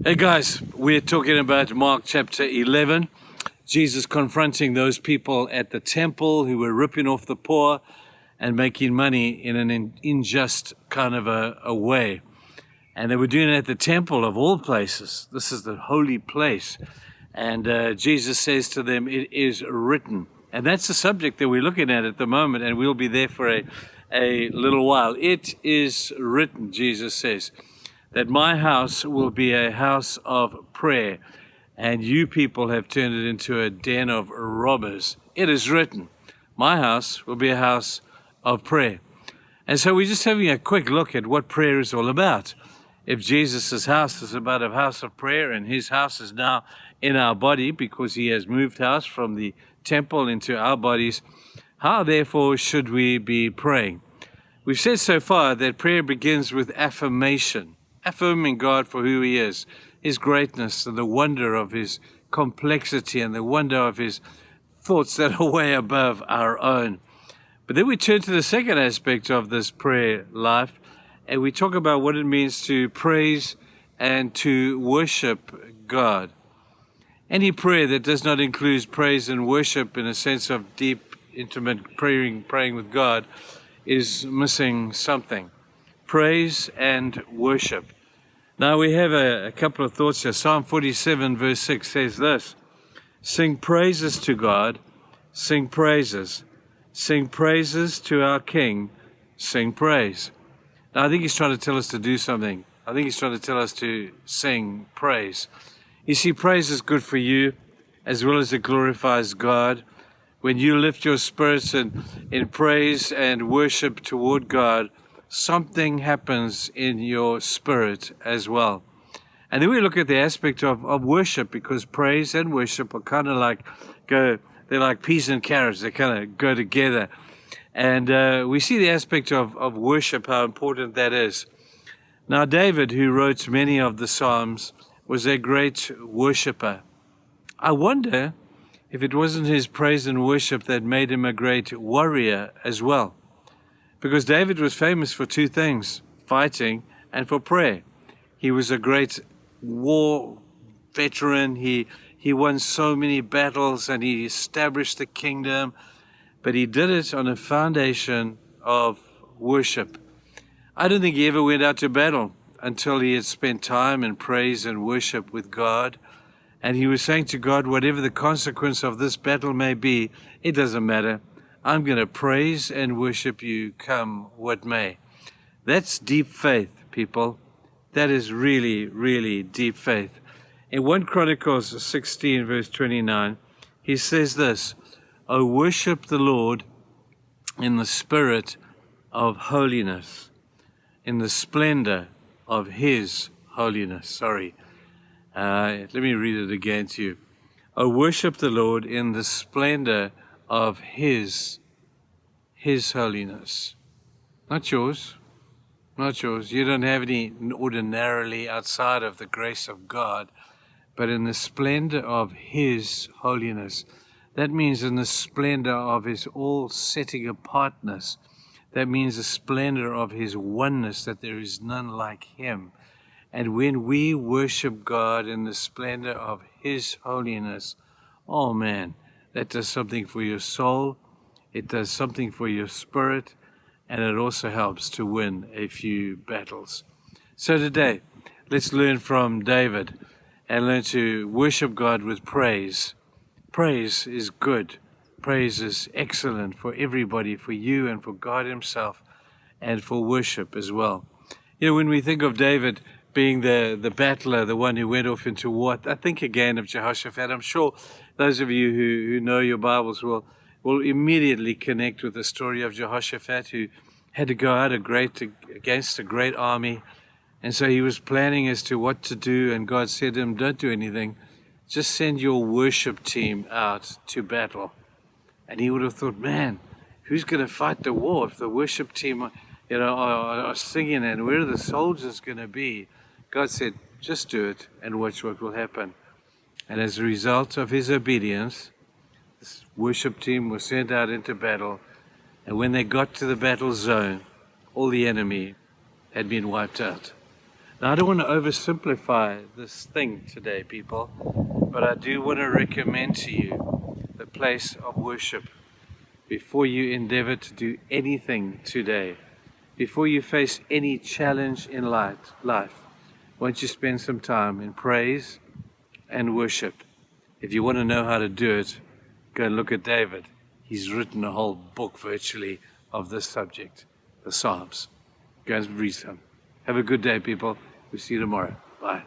Hey guys, we're talking about Mark chapter 11. Jesus confronting those people at the temple who were ripping off the poor and making money in an unjust kind of a way. And they were doing it at the temple of all places. This is the holy place. And Jesus says to them, "It is written." And that's the subject that we're looking at the moment, and we'll be there for a little while. It is written, Jesus says, that my house will be a house of prayer, and you people have turned it into a den of robbers. It is written, my house will be a house of prayer. And so we're just having a quick look at what prayer is all about. If Jesus' house is about a house of prayer, and his house is now in our body because he has moved house from the temple into our bodies, how therefore should we be praying? We've said so far that prayer begins with affirmation. Affirming God for who he is, his greatness, and the wonder of his complexity, and the wonder of his thoughts that are way above our own. But then we turn to the second aspect of this prayer life, and we talk about what it means to praise and to worship God. Any prayer that does not include praise and worship in a sense of deep, intimate praying with God is missing something. Praise and worship. Now we have a couple of thoughts here. Psalm 47 verse 6 says this: sing praises to God, sing praises to our King, sing praise. Now I think he's trying to tell us to do something. I think he's trying to tell us to sing praise. You see, praise is good for you as well as it glorifies God. When you lift your spirits in praise and worship toward God, something happens in your spirit as well. And then we look at the aspect of worship, because praise and worship are kind of they're like peas and carrots. They kind of go together. And we see the aspect of worship, how important that is. Now, David, who wrote many of the Psalms, was a great worshiper. I wonder if it wasn't his praise and worship that made him a great warrior as well. Because David was famous for two things, fighting and for prayer. He was a great war veteran. He won so many battles and he established the kingdom, but he did it on a foundation of worship. I don't think he ever went out to battle until he had spent time in praise and worship with God. And he was saying to God, whatever the consequence of this battle may be, it doesn't matter. I'm going to praise and worship you come what may. That's deep faith, people. That is really, really deep faith. In 1 Chronicles 16, verse 29, he says this: "O worship the Lord in the spirit of holiness, in the splendor of his holiness." Let me read it again to you. "O worship the Lord in the splendor of his holiness." Not yours. You don't have any ordinarily outside of the grace of God, but in the splendor of his holiness. That means in the splendor of his all-setting apartness. That means the splendor of his oneness, that there is none like him. And when we worship God in the splendor of his holiness, oh man, that does something for your soul, it does something for your spirit, and it also helps to win a few battles. So today, let's learn from David and learn to worship God with praise. Praise is good. Praise is excellent for everybody, for you and for God himself, and for worship as well. You know, when we think of David being the battler, the one who went off into war, I think again of Jehoshaphat. I'm sure those of you who know your Bibles will immediately connect with the story of Jehoshaphat, who had to go out against a great army. And so he was planning as to what to do, and God said to him, don't do anything. Just send your worship team out to battle. And he would have thought, man, who's going to fight the war if the worship team are singing, and where are the soldiers going to be? God said, just do it and watch what will happen. And as a result of his obedience, this worship team was sent out into battle. And when they got to the battle zone, all the enemy had been wiped out. Now, I don't want to oversimplify this thing today, people, but I do want to recommend to you the place of worship before you endeavor to do anything today. Before you face any challenge in life, won't you spend some time in praise and worship? If you want to know how to do it, go and look at David. He's written a whole book virtually of this subject, the Psalms. Go and read some. Have a good day, people. We'll see you tomorrow. Bye.